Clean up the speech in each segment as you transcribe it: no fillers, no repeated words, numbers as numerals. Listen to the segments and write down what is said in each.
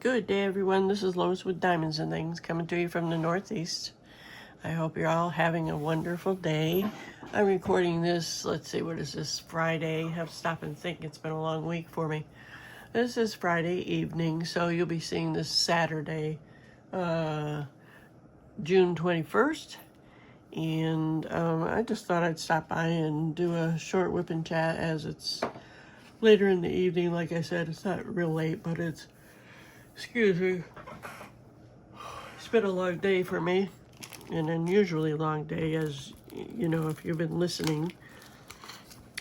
Good day, everyone. This is Lois with Diamonds and Things coming to you from the Northeast. I hope you're all having a wonderful day. I'm recording this, let's see, what is this, Friday? I have to stop and think. It's been a long week for me. This is Friday evening, so you'll be seeing this Saturday, June 21st. And I just thought I'd stop by and do a short whip and chat as it's later in the evening. Like I said, it's not real late, but it's, excuse me, it's been a long day for me, an unusually long day, as you know, if you've been listening.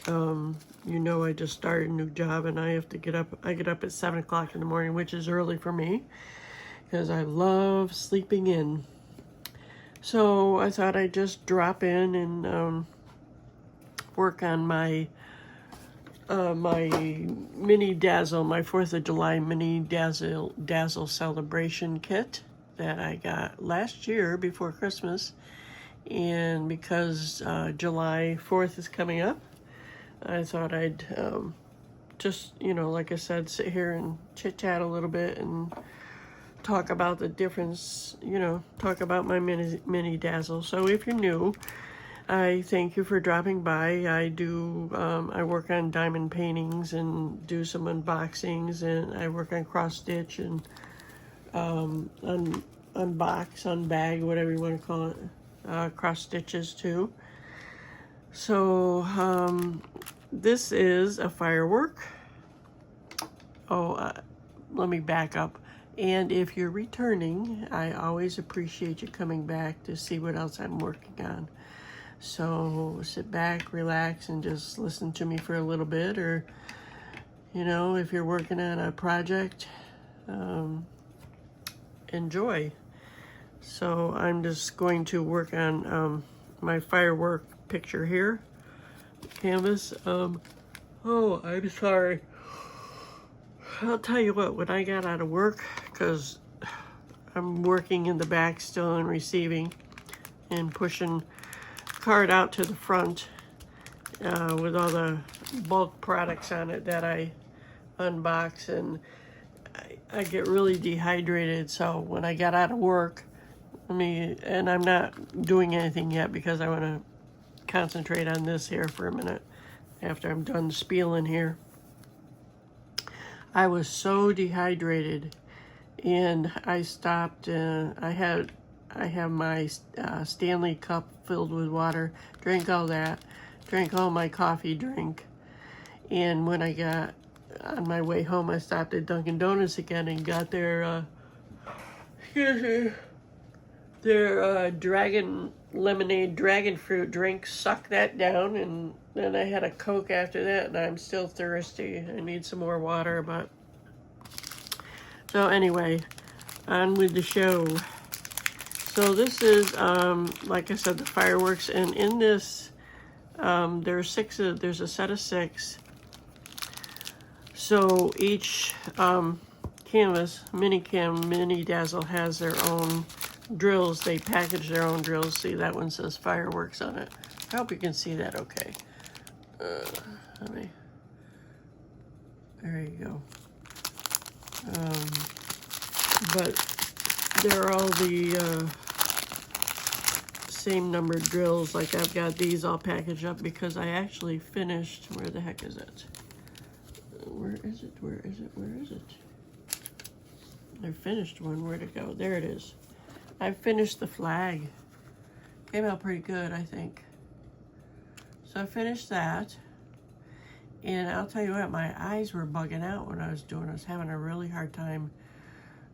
You know, I just started a new job and I have to get up. I get up at 7 o'clock in the morning, which is early for me because I love sleeping in. So I thought I'd just drop in and work on my my mini Dazzle, my 4th of July mini Dazzle celebration kit that I got last year before Christmas. And because July 4th is coming up, I thought I'd just, you know, like I said, sit here and chit-chat a little bit and talk about the difference, you know, talk about my mini Dazzle. So if you're new, I thank you for dropping by. I work on diamond paintings and do some unboxings, and I work on cross stitch and unbox, unbag, whatever you want to call it, cross stitches too. So this is a firework. Let me back up. And if you're returning, I always appreciate you coming back to see what else I'm working on. So sit back, relax, and just listen to me for a little bit. Or, you know, if you're working on a project, enjoy. So I'm just going to work on my firework picture here, canvas. Oh, I'm sorry. I'll tell you what, when I got out of work, because I'm working in the back still and receiving and pushing card out to the front with all the bulk products on it that I unbox, and I get really dehydrated. So when I got out of work, and I'm not doing anything yet because I want to concentrate on this here for a minute after I'm done spieling here. I was so dehydrated, and I stopped. I have my Stanley cup filled with water, drank all that, drank all my coffee drink, and when I got on my way home, I stopped at Dunkin' Donuts again and got their dragon lemonade dragon fruit drink, sucked that down, and then I had a Coke after that, and I'm still thirsty. I need some more water, but so anyway, on with the show. So this is, like I said, the fireworks, and in this, there's a set of 6. So each canvas, mini Dazzle has their own drills. They package their own drills. See, that one says fireworks on it. I hope you can see that okay. There you go. But they're all the same numbered drills. Like I've got these all packaged up because I actually finished, where the heck is it? Where is it? I finished one. Where'd it go? There it is. I finished the flag. Came out pretty good, I think. So I finished that. And I'll tell you what, my eyes were bugging out when I was doing it. I was having a really hard time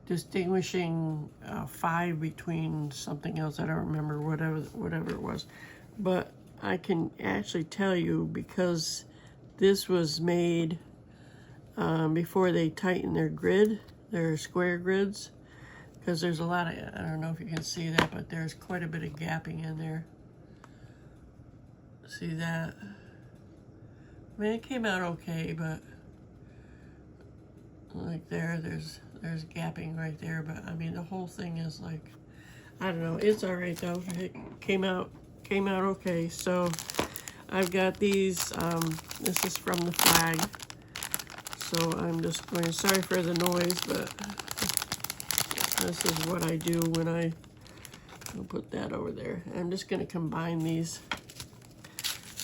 distinguishing 5 between something else. I don't remember, whatever it was. But I can actually tell you, because this was made before they tightened their grid, their square grids, because there's a lot of, I don't know if you can see that, but there's quite a bit of gapping in there. See that? I mean, it came out okay, but like there's gapping right there, but I mean the whole thing is like, I don't know, it's all right though. It came out okay. So I've got these, this is from the flag. So I'm just going, sorry for the noise, but this is what I do when I'll put that over there. I'm just going to combine these.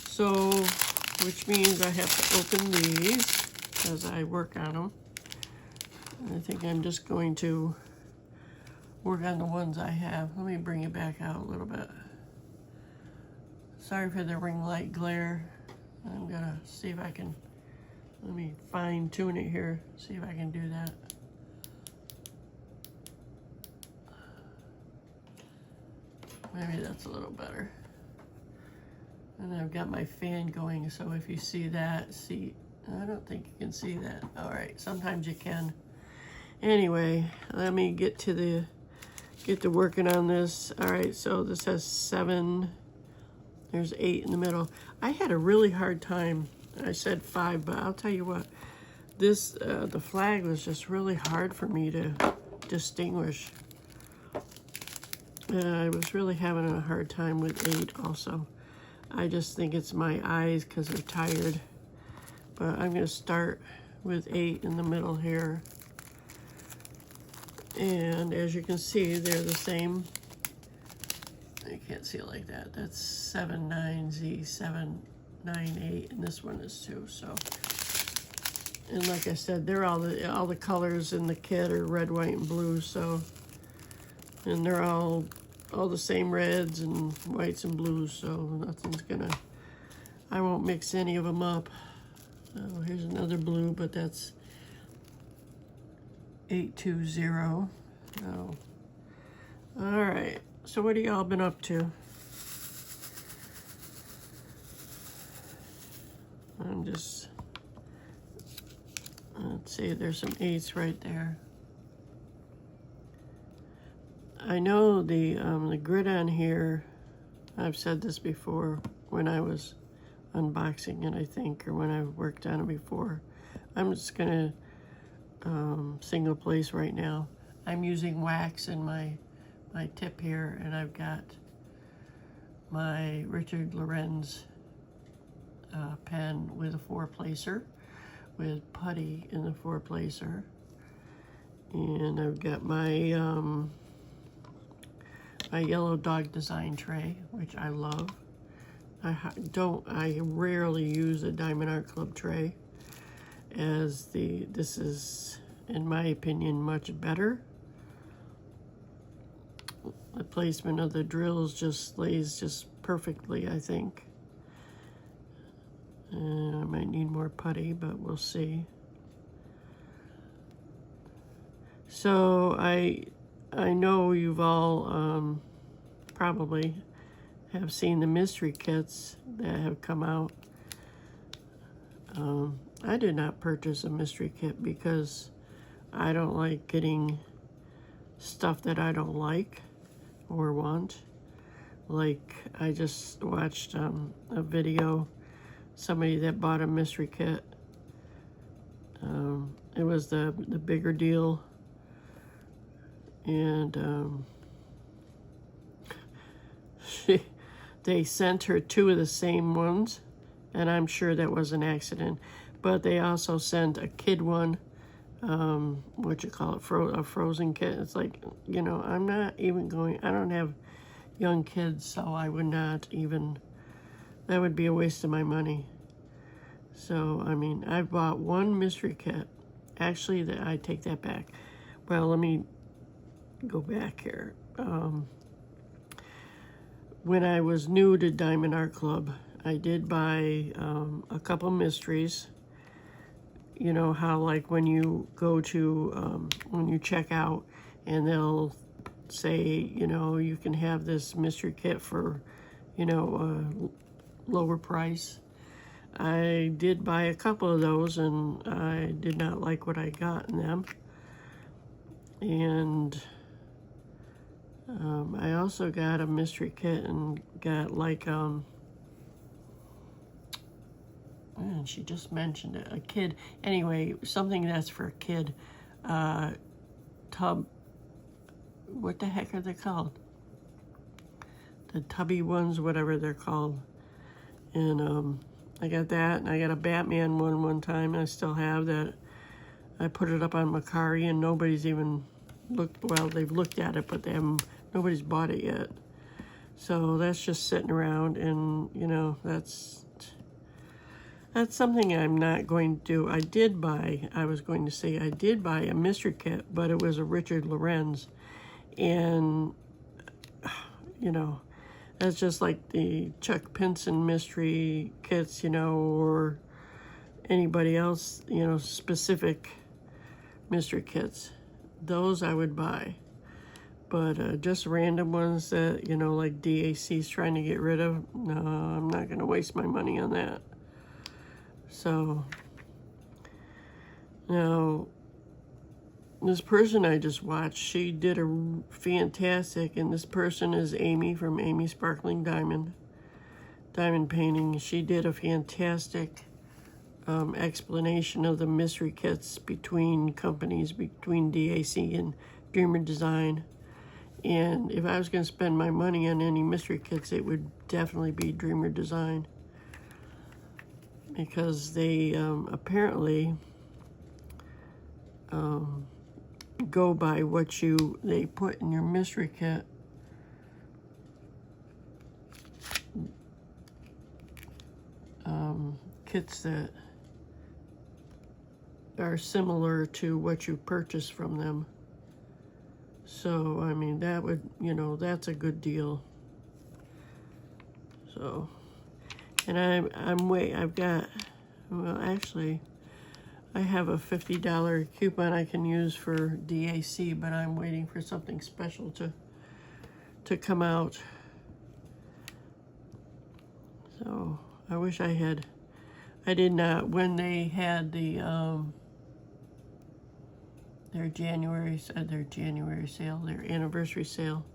So, which means I have to open these as I work on them. I think I'm just going to work on the ones I have. Let me bring it back out a little bit. Sorry for the ring light glare. I'm gonna see if I can, let me fine tune it here, see if I can do that. Maybe that's a little better. And I've got my fan going, so if you see that, I don't think you can see that. All right, sometimes you can. Anyway, let me get to working on this. All right, so this has 7. There's 8 in the middle. I had a really hard time. I said 5, but I'll tell you what. This the flag was just really hard for me to distinguish. I was really having a hard time with 8 also. I just think it's my eyes because they're tired. But I'm going to start with 8 in the middle here. And as you can see, they're the same. I can't see it like that. That's 7-9Z, 7-9-8, and this one is 2. So, and like I said, they're all the colors in the kit are red, white, and blue. So, and they're all the same reds and whites and blues. So nothing's gonna. I won't mix any of them up. Oh, here's another blue, but that's 820. Oh, all right. So what have y'all been up to? I'm just, let's see, there's some 8s right there. I know the grid on here, I've said this before when I was unboxing it, I think, or when I worked on it before. I'm just gonna single place right now. I'm using wax in my tip here, and I've got my Richard Lorenz pen with a 4-placer, with putty in the 4-placer, and I've got my my yellow dog design tray, which I love. I rarely use a Diamond Art Club tray, as this is, in my opinion, much better. The placement of the drills just lays just perfectly, I think. And I might need more putty, but we'll see. So I know you've all probably have seen the mystery kits that have come out. I did not purchase a mystery kit because I don't like getting stuff that I don't like or want. Like, I just watched a video, somebody that bought a mystery kit. It was the bigger deal, and they sent her 2 of the same ones, and I'm sure that was an accident. But they also sent a kid one, what you call it, a frozen kit. It's like, you know, I'm not even going, I don't have young kids, so I would not even, that would be a waste of my money. So, I mean, I've bought 1 mystery kit. Actually, I take that back. Well, let me go back here. When I was new to Diamond Art Club, I did buy a couple mysteries. You know how, like, when you go to, when you check out, and they'll say, you know, you can have this mystery kit for, you know, a lower price. I did buy a couple of those, and I did not like what I got in them. And I also got a mystery kit and got, like, and she just mentioned it, a kid. Anyway, something that's for a kid. Tub, what the heck are they called? The tubby ones, whatever they're called. And I got that, and I got a Batman one time, and I still have that. I put it up on Macari and nobody's even looked, well, they've looked at it, but nobody's bought it yet. So that's just sitting around, and you know, that's something I'm not going to do. I did buy a mystery kit, but it was a Richard Lorenz, and you know, that's just like the Chuck Pinson mystery kits, you know, or anybody else, you know, specific mystery kits. Those I would buy. But just random ones that, you know, like DAC's trying to get rid of, no, I'm not going to waste my money on that. So, now, this person I just watched, she did a fantastic, and this person is Amy from Amy Sparkling Diamond Painting. She did a fantastic explanation of the mystery kits between companies, between DAC and Dreamer Design. And if I was going to spend my money on any mystery kits, it would definitely be Dreamer Design, because they apparently go by what they put in your mystery kit. Kits that are similar to what you purchase from them. So, I mean, that would, you know, that's a good deal. So, and I've got, well, actually, I have a $50 coupon I can use for DAC, but I'm waiting for something special to come out. So, I wish I did not, when they had their January sale, their anniversary sale.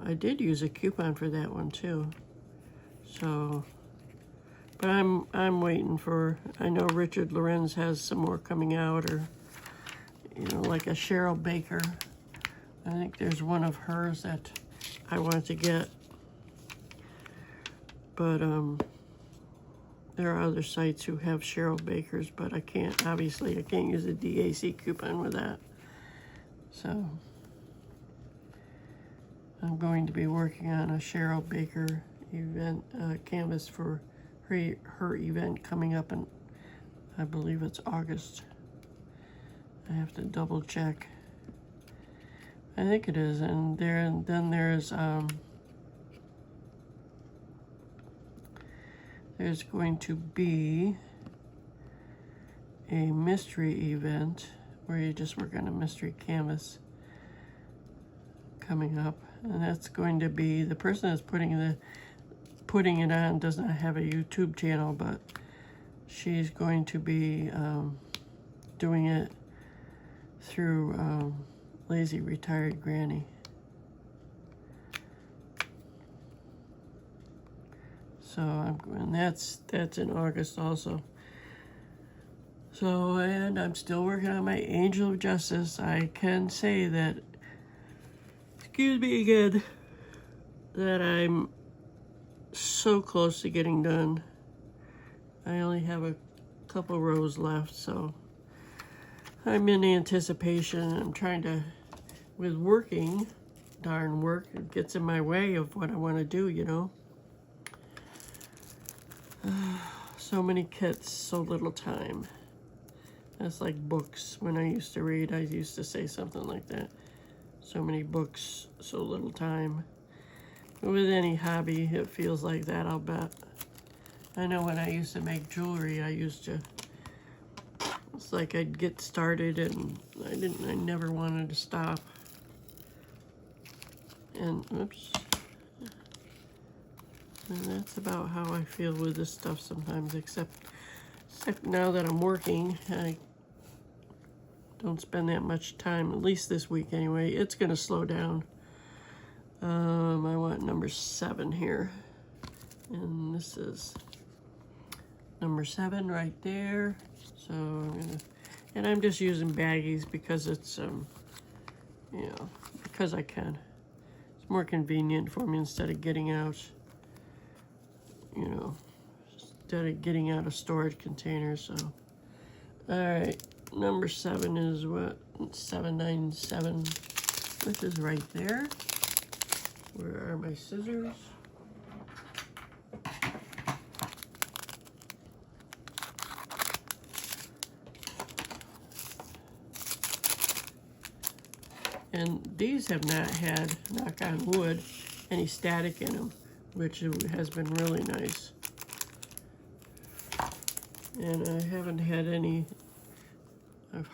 I did use a coupon for that one too. So, but I'm waiting for, I know Richard Lorenz has some more coming out, or, you know, like a Cheryl Baker. I think there's one of hers that I wanted to get. But, there are other sites who have Cheryl Bakers, but I can't use a DAC coupon with that. So, I'm going to be working on a Cheryl Baker event, canvas for her event coming up in, I believe it's August. I have to double check. I think it is, and then there's going to be a mystery event where you just work on a mystery canvas coming up, and that's going to be, the person that's putting it on does not have a YouTube channel, but she's going to be doing it through Lazy Retired Granny. So and that's in August also. So, and I'm still working on my Angel of Justice. I can say that, excuse me again, that I'm so close to getting done. I only have a couple rows left, so I'm in anticipation. I'm trying to, with working, darn work, it gets in my way of what I want to do, you know. So many kits, so little time. That's like books. When I used to read, I used to say something like that. So many books, so little time. With any hobby, it feels like that, I'll bet. I know when I used to make jewelry, it's like I'd get started and I never wanted to stop. And, oops. And that's about how I feel with this stuff sometimes, except now that I'm working, I don't spend that much time, at least this week anyway. It's going to slow down. I want number 7 here. And this is number 7 right there. So I'm just using baggies because it's, you know, because I can. It's more convenient for me instead of getting out, you know, instead of getting out of storage containers. So, all right, number 7 is what? 797, which is right there. Where are my scissors? And these have not had, knock on wood, any static in them, which has been really nice. And I haven't had any,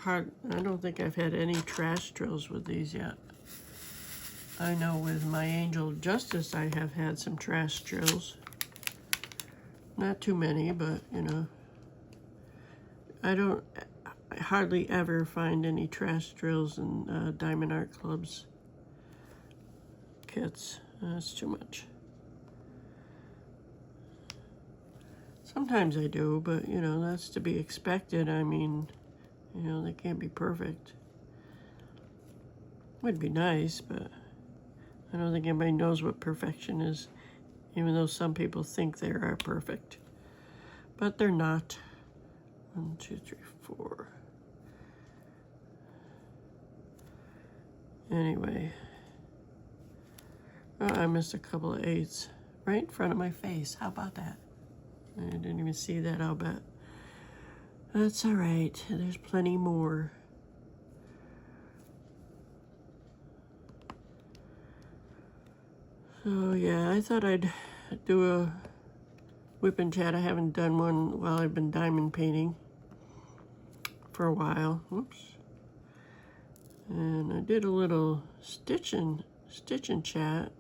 I don't think I've had any trash drills with these yet. I know with my Angel Justice I have had some trash drills. Not too many, but you know, I hardly ever find any trash drills in Diamond Art Club's kits. That's too much. Sometimes I do, but you know, that's to be expected. I mean, you know, they can't be perfect. Would be nice, but I don't think anybody knows what perfection is, even though some people think they are perfect. But they're not. 1, 2, 3, 4. Anyway. Oh, I missed a couple of 8s right in front of my face. How about that? I didn't even see that, I'll bet. That's all right. There's plenty more. So, yeah, I thought I'd do a whip and chat. I haven't done one while I've been diamond painting for a while. Oops. And I did a little stitch and chat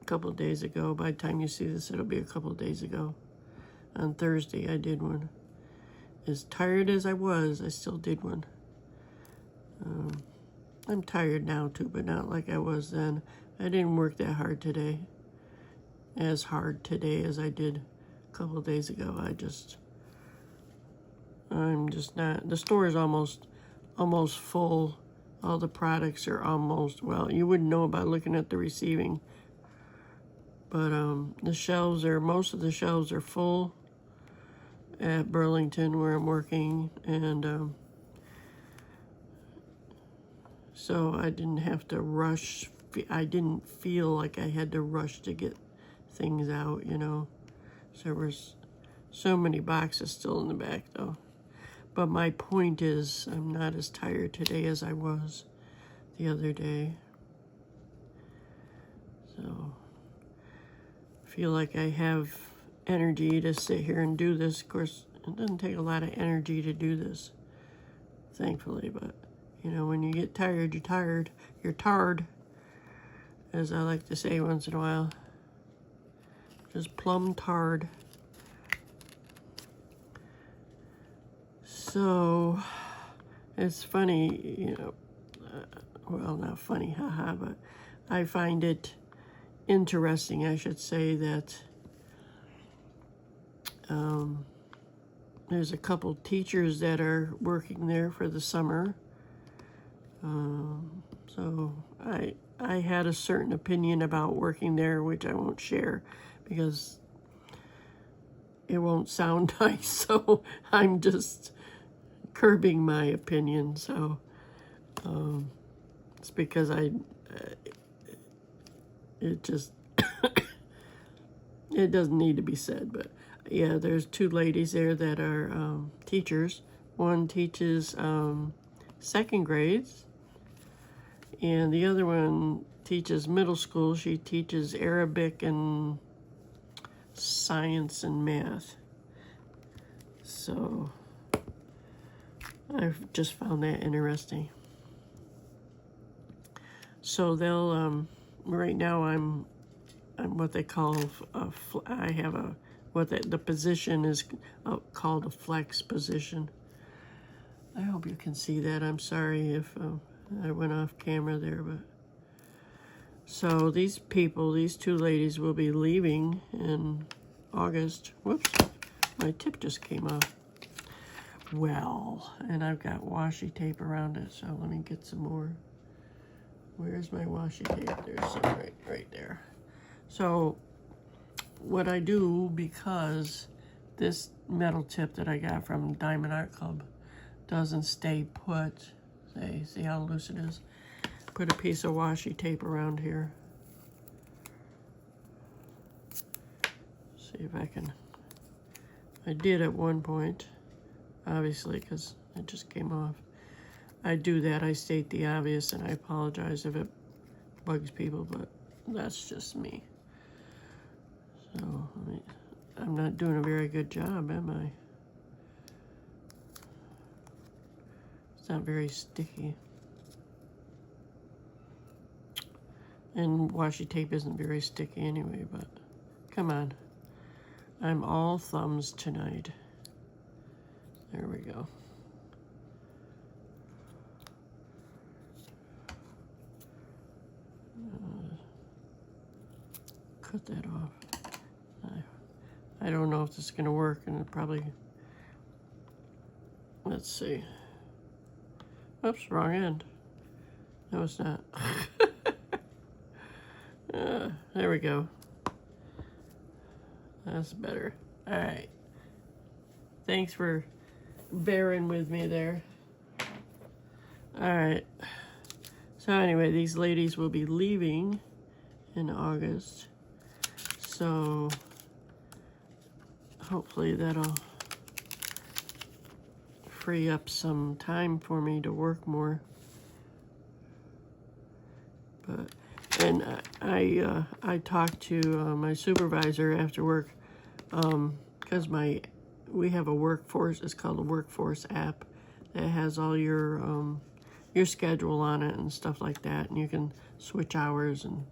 a couple of days ago. By the time you see this, it'll be a couple of days ago. On Thursday, I did one. As tired as I was, I still did one. I'm tired now too, but not like I was then. I didn't work that hard today. As hard today as I did a couple of days ago. I'm just not. The store is almost full. All the products are almost, well, you wouldn't know by looking at the receiving. But the shelves are, most of the shelves are full at Burlington where I'm working. And so I didn't have to rush. I didn't feel like I had to rush to get things out, you know. So there was so many boxes still in the back though. But my point is, I'm not as tired today as I was the other day. So I feel like I have energy to sit here and do this. Of course, it doesn't take a lot of energy to do this, thankfully. But, you know, when you get tired, you're tired. You're tarred, as I like to say once in a while. Just plumb tarred. So, it's funny, you know, well, not funny, haha, but I find it interesting, I should say, that there's a couple teachers that are working there for the summer. So I had a certain opinion about working there, which I won't share because it won't sound nice, so I'm just curbing my opinion. So it's because it just it doesn't need to be said. But yeah, there's 2 ladies there that are teachers. One teaches 2nd grades, and the other one teaches middle school. She teaches Arabic and science and math. So I've just found that interesting. So they'll, right now I'm what they call, I have a, the position is called a flex position. I hope you can see that. I'm sorry if I went off camera there, but. So these people, these 2 ladies will be leaving in August. Whoops, my tip just came off. Well, and I've got washi tape around it, so let me get some more. Where's my washi tape? There's some right there. So what I do, because this metal tip that I got from Diamond Art Club doesn't stay put. See how loose it is? Put a piece of washi tape around here. See if I can. I did at one point, obviously, because it just came off. I do that, I state the obvious, and I apologize if it bugs people, but that's just me. So, I'm not doing a very good job, am I? It's not very sticky. And washi tape isn't very sticky anyway, but come on. I'm all thumbs tonight. There we go. Cut that off. I don't know if this is going to work, and it probably... Let's see. Oops, wrong end. No, it's not. There we go. That's better. All right. Thanks for bearing with me there. All right. So anyway, these ladies will be leaving in August. So hopefully that'll free up some time for me to work more. But and I talked to my supervisor after work because we have a workforce. It's called a workforce app that has all your schedule on it and stuff like that, and you can switch hours, and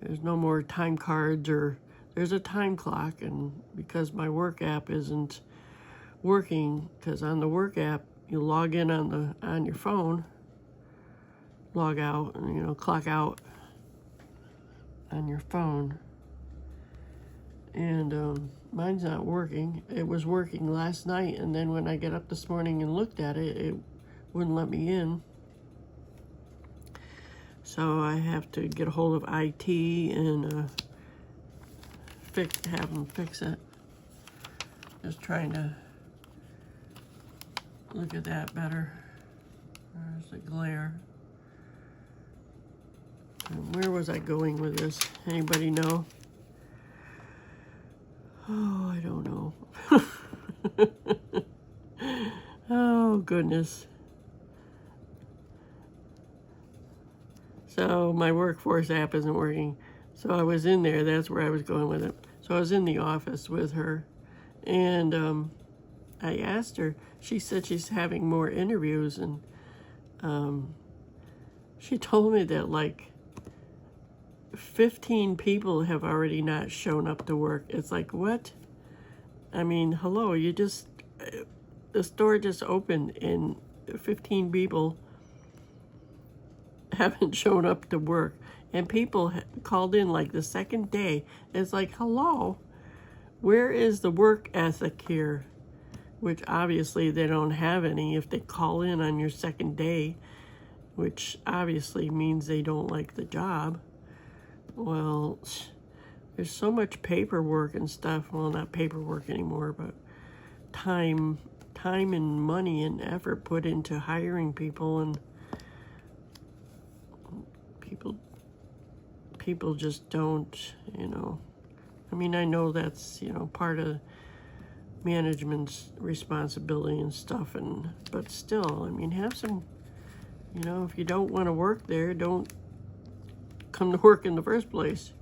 there's no more time cards, or there's a time clock. And because my work app isn't working, because on the work app you log in on your phone, log out, and clock out on your phone, and mine's not working. It was working last night, and then when I get up this morning and looked at it, it wouldn't let me in. So I have to get a hold of IT and have them fix it. Just trying to look at that better. There's the glare. And where was I going with this? Anybody know? Oh, I don't know. Oh, goodness. So my workforce app isn't working. So I was in there. That's where I was going with it. So I was in the office with her. And I asked her. She said she's having more interviews. And she told me that like 15 people have already not shown up to work. It's like, what? I mean, hello, the store just opened and 15 people haven't shown up to work. And people called in like the second day. It's like, hello, where is the work ethic here? Which obviously they don't have any if they call in on your second day, which obviously means they don't like the job. Well, there's so much paperwork and stuff. Well, not paperwork anymore, but time and money and effort put into hiring people, and people just don't, I mean, I know that's, part of management's responsibility and stuff, but still, I mean, have some, if you don't want to work there, don't come to work in the first place.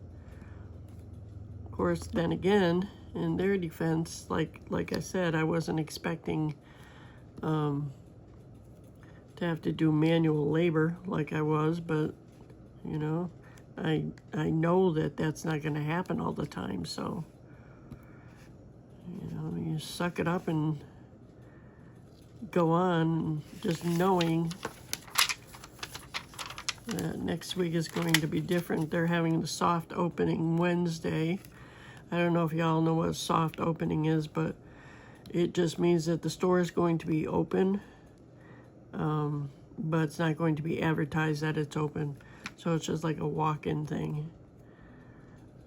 Of course, then again, in their defense, like I said, I wasn't expecting to have to do manual labor like I was, but I know that that's not going to happen all the time. So you suck it up and go on, just knowing next week is going to be different. They're having the soft opening Wednesday. I don't know if y'all know what soft opening is, but it just means that the store is going to be open, but it's not going to be advertised that it's open. So it's just like a walk-in thing.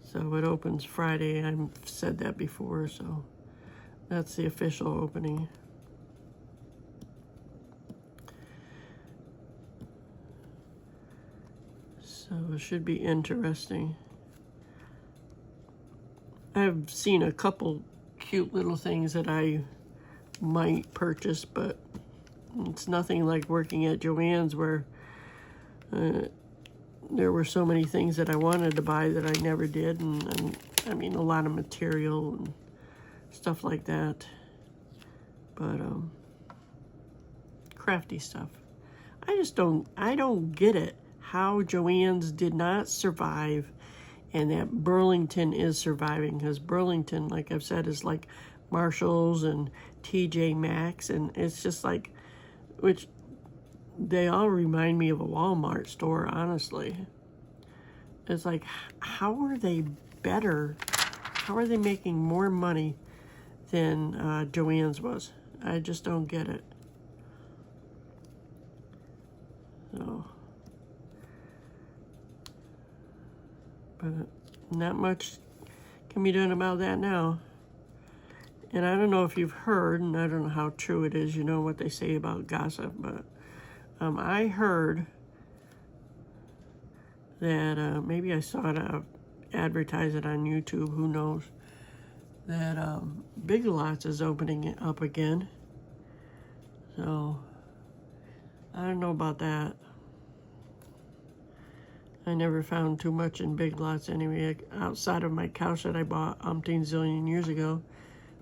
So it opens Friday. I've said that before, so That's the official opening. So it should be interesting. I've seen a couple cute little things that I might purchase, but it's nothing like working at Joann's where there were so many things that I wanted to buy that I never did, and I mean a lot of material and stuff like that, but crafty stuff. I don't get it how Joann's did not survive and that Burlington is surviving, because Burlington, like I've said, is like Marshall's and TJ Maxx, and it's just like, which they all remind me of a Walmart store, honestly. It's like, how are they better? How are they making more money than Joann's was? I just don't get it. So, but not much can be done about that now. And I don't know if you've heard, and I don't know how true it is, you know what they say about gossip, but I heard that, maybe I saw it advertise it on YouTube, who knows, that Big Lots is opening it up again. So, I don't know about that. I never found too much in Big Lots anyway, outside of my couch that I bought umpteen zillion years ago.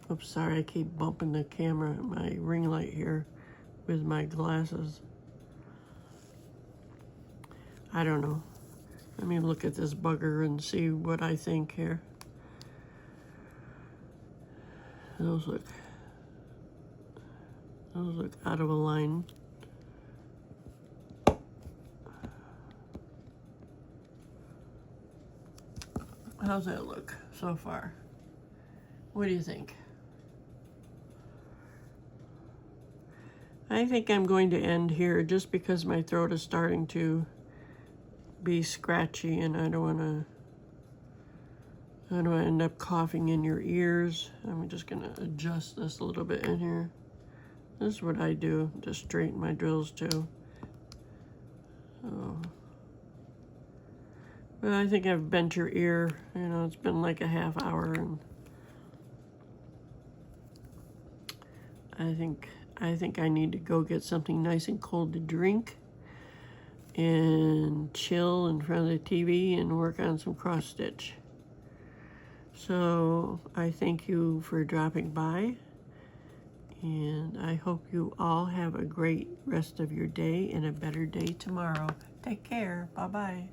Oops, sorry, I keep bumping the camera, my ring light here with my glasses. I don't know. Let me look at this bugger and see what I think here. Those look out of a line. How's that look so far? What do you think? I think I'm going to end here just because my throat is starting to be scratchy and I don't want to end up coughing in your ears. I'm just going to adjust this a little bit in here. This is what I do, just straighten my drills too. So, but I think I've bent your ear. You know, it's been like a half hour, and I think I need to go get something nice and cold to drink and chill in front of the TV and work on some cross stitch. So I thank you for dropping by, and I hope you all have a great rest of your day and a better day tomorrow. Take care. Bye-bye.